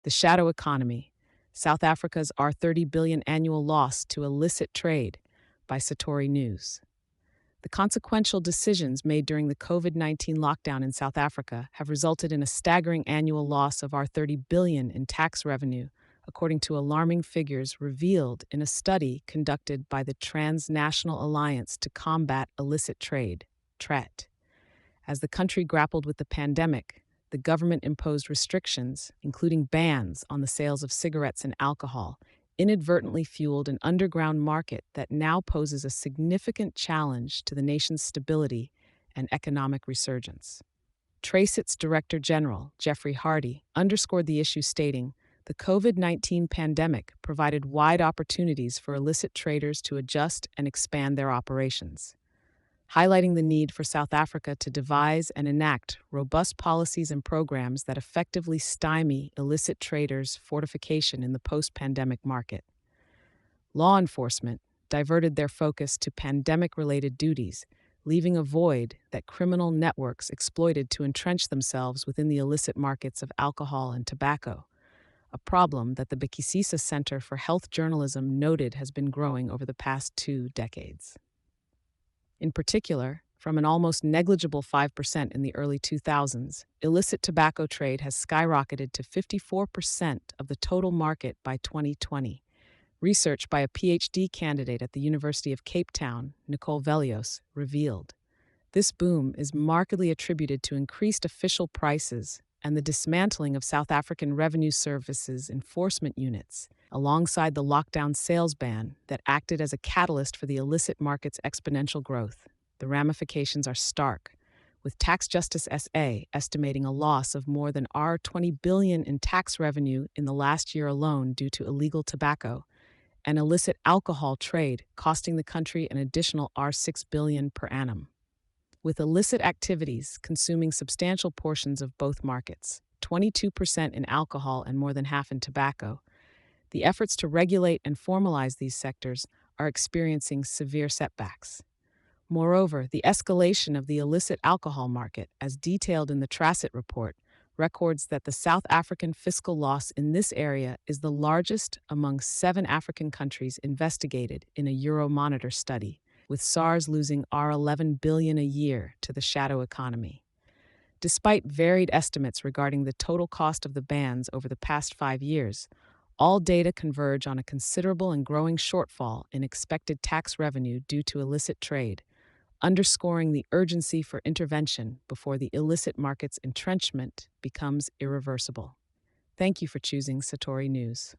The Shadow Economy, South Africa's R30 billion annual loss to illicit trade by Satori News. The consequential decisions made during the COVID-19 lockdown in South Africa have resulted in a staggering annual loss of R30 billion in tax revenue, according to alarming figures revealed in a study conducted by the Transnational Alliance to Combat Illicit Trade, TRET. As the country grappled with the pandemic, the government imposed restrictions, including bans on the sales of cigarettes and alcohol, inadvertently fueled an underground market that now poses a significant challenge to the nation's stability and economic resurgence. Tracit's Director General, Jeffrey Hardy, underscored the issue, stating, "The COVID-19 pandemic provided wide opportunities for illicit traders to adjust and expand their operations," highlighting the need for South Africa to devise and enact robust policies and programs that effectively stymie illicit traders' fortification in the post-pandemic market. Law enforcement diverted their focus to pandemic-related duties, leaving a void that criminal networks exploited to entrench themselves within the illicit markets of alcohol and tobacco, a problem that the Bekisisa Center for Health Journalism noted has been growing over the past 2 decades. In particular, from an almost negligible 5% in the early 2000s, illicit tobacco trade has skyrocketed to 54% of the total market by 2020. Research by a PhD candidate at the University of Cape Town, Nicole Velios, revealed. This boom is markedly attributed to increased official prices and the dismantling of South African Revenue Service's enforcement units, alongside the lockdown sales ban that acted as a catalyst for the illicit market's exponential growth. The ramifications are stark, with Tax Justice SA estimating a loss of more than R20 billion in tax revenue in the last year alone due to illegal tobacco, and illicit alcohol trade costing the country an additional R6 billion per annum. With illicit activities consuming substantial portions of both markets, 22% in alcohol and more than half in tobacco, the efforts to regulate and formalize these sectors are experiencing severe setbacks. Moreover, the escalation of the illicit alcohol market, as detailed in the Tracit report, records that the South African fiscal loss in this area is the largest among 7 African countries investigated in a Euromonitor study, with SARS losing R11 billion a year to the shadow economy. Despite varied estimates regarding the total cost of the bans over the past 5 years, all data converge on a considerable and growing shortfall in expected tax revenue due to illicit trade, underscoring the urgency for intervention before the illicit market's entrenchment becomes irreversible. Thank you for choosing Satori News.